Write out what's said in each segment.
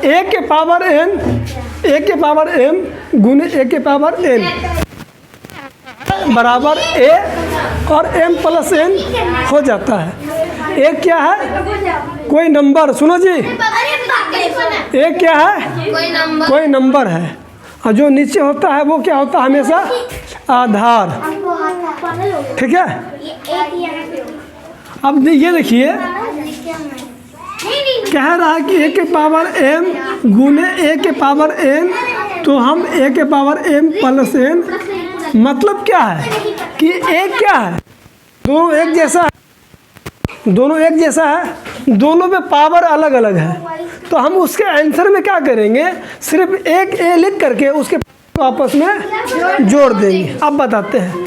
ए के power m गुने ए के पावर n बराबर a और m प्लस n हो जाता है। ए क्या है? कोई नंबर। सुनो जी, ए क्या है? कोई नंबर है। और जो नीचे होता है वो क्या होता है? हमेशा आधार। ठीक है। अब ये देखिए, कह रहा है कि ए के पावर m गुने ए के पावर n, तो हम ए के पावर m प्लस n, मतलब क्या है कि ए क्या है? दोनों एक जैसा है, दोनों एक जैसा है, दोनों में पावर अलग अलग है। तो हम उसके आंसर में क्या करेंगे? सिर्फ एक ए लिख करके उसके आपस में जोड़ देंगे। अब बताते हैं,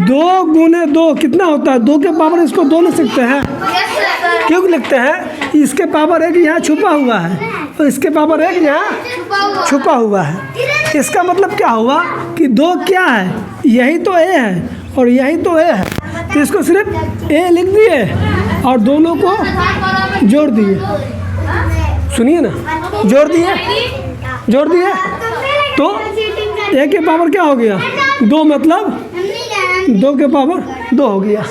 2 गुने 2 कितना होता है? 2 के पावर इसको 2 लिख सकते हैं। क्यों लिखते हैं? इसके पावर एक यहाँ छुपा हुआ है और इसके पावर एक यहाँ छुपा हुआ है। इसका मतलब क्या हुआ कि 2 क्या है? यही तो ए है और यही तो ए है, तो इसको सिर्फ ए लिख दिए और दोनों को जोड़ दिए। सुनिए ना, जोड़ दिए तो ए के पावर क्या हो गया? 2, मतलब 2 के पावर 2 हो गया।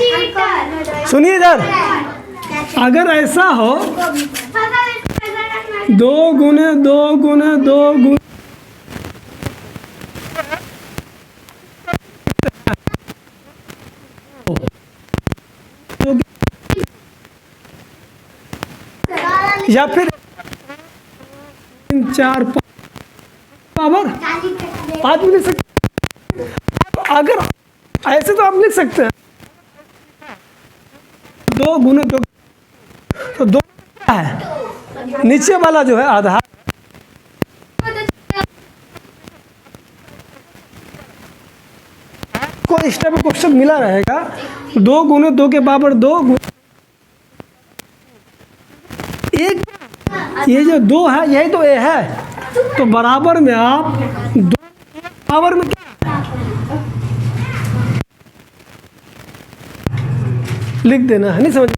सुनिए इधर, अगर ऐसा हो 2 गुने 2 गुने 2 गुने या फिर 3 4 पावर 5 में लिख सकते। अगर ऐसे तो आप लिख सकते हैं 2 गुने 2, तो 2 क्या है? नीचे वाला जो है आधार, को इस टाइप का क्वेश्चन मिला रहेगा। 2 गुने 2 के पावर 2 एक, ये जो 2 है यही तो ए है, तो बराबर में आप 2 पावर में लिख देना है। नहीं समझ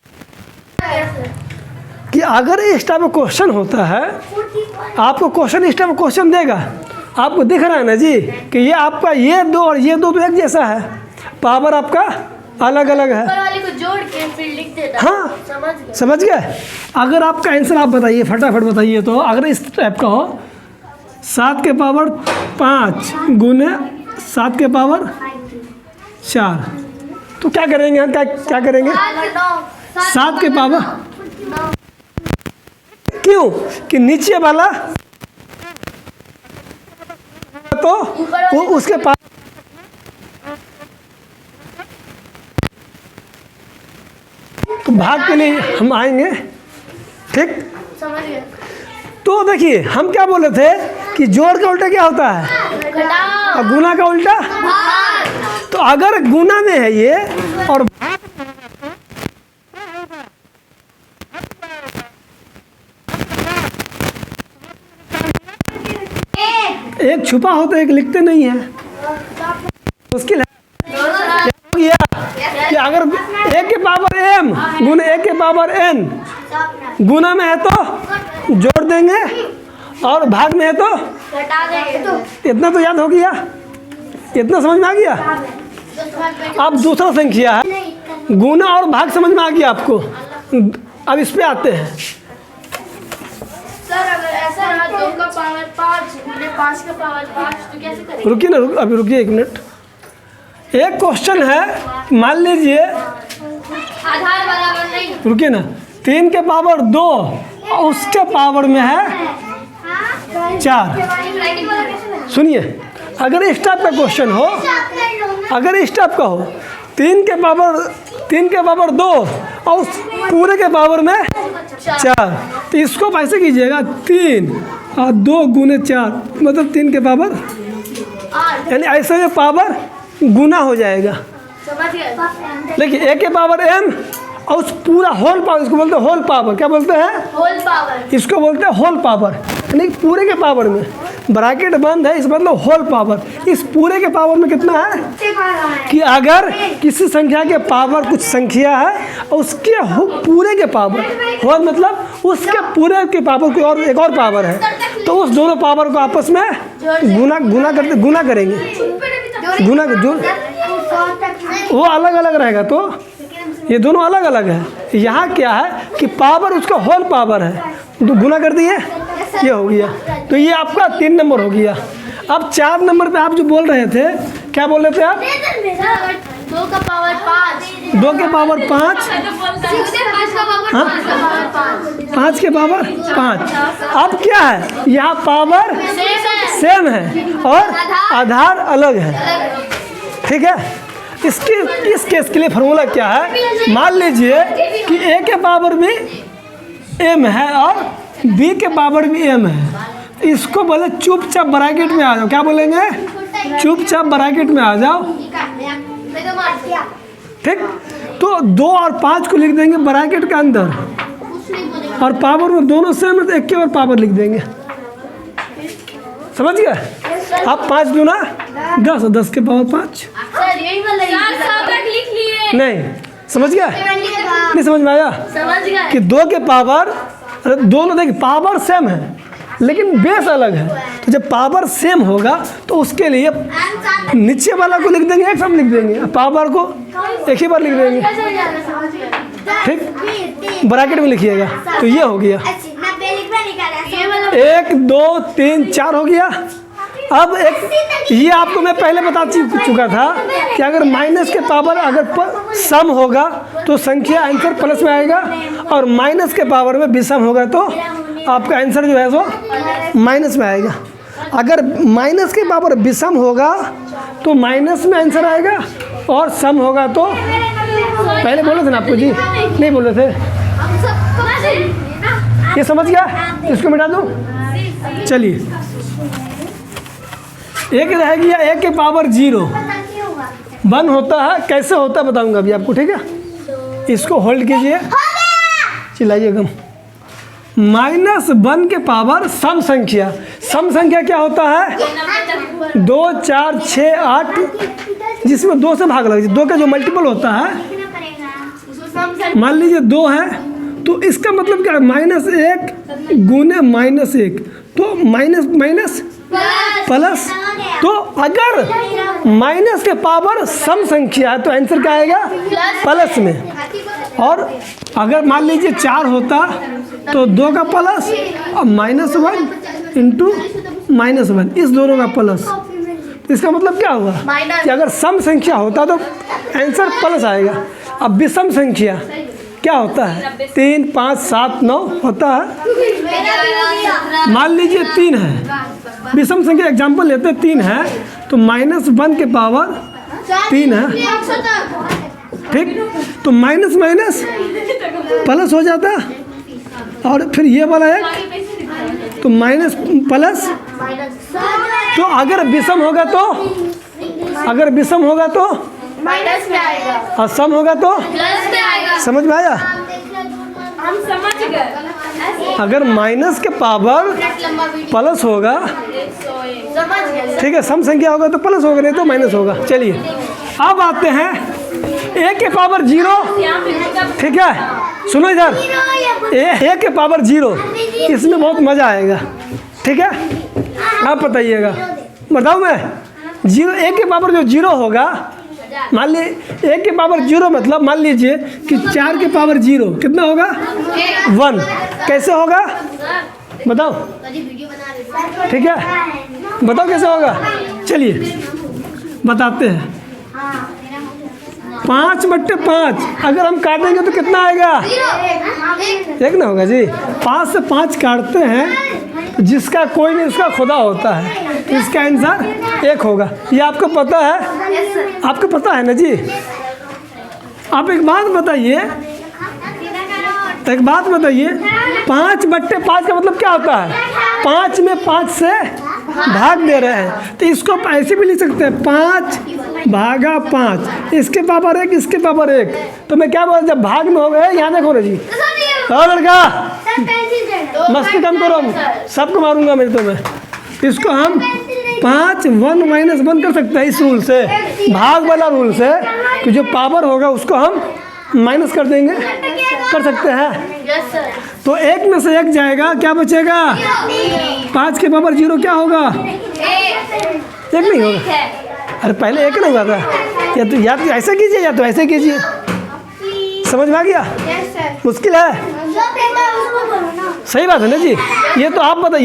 कि अगर इस टाइप का क्वेश्चन होता है, आपको क्वेश्चन इस टाइप का क्वेश्चन देगा, आपको दिख रहा है ना जी कि ये आपका ये 2 और ये 2 तो एक जैसा है, पावर आपका अलग अलग है। को जोड़ के फिर लिख देता। हाँ, समझ गए। अगर आपका आंसर आप बताइए, फटाफट बताइए। तो अगर इस टाइप का हो 7 के पावर 5 गुने 7 के पावर 4, तो क्या करेंगे हम? क्या करेंगे? 7 के पावर, क्यों कि नीचे वाला तो वो उसके पास तो भाग के लिए हम आएंगे। ठीक, समझ गए। तो देखिए हम क्या बोले थे कि जोड़ का उल्टा क्या होता है? और गुना का उल्टा। तो अगर गुना में है ये और एक छुपा हो तो एक लिखते नहीं है, मुश्किल है। कि अगर ए के पावर m गुने ए के पावर n गुना में है तो जोड़ देंगे और भाग में है तो घटा देंगे। इतना तो याद हो गया, इतना समझ में आ गया। अब दूसरा संख्या है, गुना और भाग समझ में आ गया आपको। अब इस पे आते हैं। सर अगर ऐसा रहा 2 का पावर 5 गुने 5 का पावर 5 तो कैसे करेंगे? रुकिए ना, अभी रुकिए 1 मिनट। एक क्वेश्चन है, मान लीजिए, आधार बराबर नहीं। रुकिए ना, 3 के पावर 2 और उसके पावर में है 4। सुनिए, अगर इस टाइप का क्वेश्चन हो, अगर इस टाइप का हो 3 के पावर 2 और उस पूरे के पावर में 4, तो इसको ऐसे कीजिएगा 3 और 2 गुने 4 मतलब 3 के पावर, यानी ऐसे में पावर गुना हो जाएगा। समझ गए। लेकिन ए के पावर m और उस पूरा होल पावर, इसको बोलते हैं होल पावर। क्या बोलते हैं? Whole power. इसको बोलते हैं होल पावर, यानी पूरे के पावर में ब्रैकेट बंद है, इस मतलब होल पावर। इस पूरे के पावर में कितना है कि अगर किसी संख्या के पावर कुछ संख्या है और उसके पूरे के पावर, होल मतलब उसके पूरे के पावर की और एक और पावर है, तो उस दोनों पावर को आपस में गुना करेंगे। गुना जो वो अलग अलग रहेगा, तो ये दोनों अलग अलग है। यहाँ क्या है कि पावर उसका होल पावर है, तो गुना कर दिए, ये हो गया। तो ये आपका 3 नंबर हो गया। अब 4 नंबर पे आप जो बोल रहे थे, क्या बोल रहे थे आप? 2 का पावर 5, 2 के पावर 5, 5 का पावर 5 का पावर 5, 5 के पावर 5। अब क्या है, यहाँ पावर सेम है और आधार अलग है, ठीक है। इस केस के लिए फार्मूला क्या है, मान लीजिए कि ए के पावर भी m है और b के पावर भी m है। इसको बोले चुपचाप ब्रैकेट में आ जाओ। क्या बोलेंगे? चुपचाप ब्रैकेट में आ जाओ, ठीक। तो 2 और 5 को लिख देंगे ब्रैकेट के अंदर, और पावर में दोनों सेम है तो एक के और पावर लिख देंगे। समझ गए? अब 5 दूना 10, 10 के पावर 5। सर यही वाला लिख लिए। नहीं समझ गया? नहीं समझ में आया? समझ गए कि 2 के पावर, दोनों देखिए पावर सेम है लेकिन बेस अलग है। तो जब पावर सेम होगा तो उसके लिए नीचे वाला को लिख देंगे, एक साथ लिख देंगे, पावर को एक ही बार लिख देंगे, ठीक। ब्रैकेट में लिखिएगा। तो ये हो गया 1 2 3 4 हो गया। अब एक ये आपको मैं पहले बता चुका था कि अगर माइनस के पावर अगर सम होगा तो संख्या आंसर प्लस में आएगा, और माइनस के पावर में विषम होगा तो आपका आंसर जो है सो माइनस में आएगा। अगर माइनस के पावर विषम होगा तो माइनस में आंसर आएगा, और सम होगा तो पहले बोले थे ना आपको जी, नहीं बोले थे। ये समझ गया? इसको मिटा दूँ? चलिए, एक रह गया a के पावर 0। 1 होता है, कैसे होता है बताऊंगा अभी आपको, ठीक है। इसको होल्ड कीजिए, चिल्लाइए कम। -1 के पावर सम संख्या। सम संख्या क्या होता है? 2 4 6 8, जिसमें 2 से भाग लग जाए। 2 का जो मल्टीपल होता है, मान लीजिए 2 है, तो इसका मतलब क्या है? -1 गुने -1, तो माइनस प्लस। तो अगर माइनस के पावर सम संख्या है तो आंसर क्या आएगा? प्लस में। और अगर मान लीजिए 4 होता तो 2 का प्लस और -1 इंटू -1, इस दोनों का प्लस। तो इसका मतलब क्या हुआ कि अगर सम संख्या होता तो आंसर प्लस आएगा। अब विषम संख्या क्या होता है? 3 5 7 9 होता है। मान लीजिए 3 है, विषम संख्या एग्जाम्पल लेते हैं, 3 है तो -1 के पावर 3 है, ठीक। तो माइनस प्लस हो जाता, और फिर ये वाला एक तो माइनस प्लस। तो अगर विषम होगा तो माइनस में आएगा, और सम होगा तो प्लस में आएगा। समझ में आया? हम समझ गए। अगर माइनस के पावर प्लस होगा, समझ गए। ठीक है, सम संख्या होगा तो प्लस होगा, नहीं तो माइनस होगा। चलिए अब आते हैं a के पावर 0, ठीक है। सुनो इधर, a के पावर 0, इसमें बहुत मज़ा आएगा, ठीक है। आप बताइएगा, बताऊँ मैं? 0 a के पावर जो 0 होगा, मान लीजिए a के पावर 0 मतलब मान लीजिए कि 4 के पावर 0 कितना होगा? 1। कैसे होगा बताओ? ठीक है, बताओ कैसे होगा? चलिए बताते हैं। 5/5 अगर हम काटेंगे तो कितना आएगा? 1 ना होगा जी। 5 से 5 काटते हैं, जिसका कोई नहीं उसका खुदा होता है, इसका आंसर 1 होगा। ये आपको पता है? आपको पता है ना जी? आप एक बात बताइए, 5/5 का मतलब क्या होता है? 5 में 5 से भाग दे रहे हैं, तो इसको ऐसे भी लिख सकते हैं 5/5, इसके पावर 1, इसके पावर 1। तो मैं क्या बोल, जब भाग में हो गए, यहाँ देखो ना जी। और लड़का मस्ती कम करो, सबको मारूंगा मेरे। तो मैं इसको हम 5 1 -1 कर सकते हैं इस रूल से, भाग वाला रूल से, कि जो पावर होगा उसको हम माइनस कर देंगे, कर सकते हैं। Yes sir. तो 1 में से 1 जाएगा, क्या बचेगा? 5 के पावर 0 क्या होगा? 1 नहीं होगा। अरे पहले 1 नहीं हुआ था। या तो ऐसे कीजिए या तो ऐसे कीजिए। समझ में आ गया? मुश्किल है? सही बात है ना जी। ये तो आप पता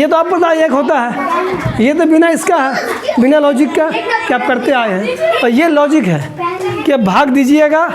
1 होता है। ये तो बिना इसका है, बिना लॉजिक का कि आप करते आए हैं। और ये लॉजिक है कि आप भाग दीजिएगा।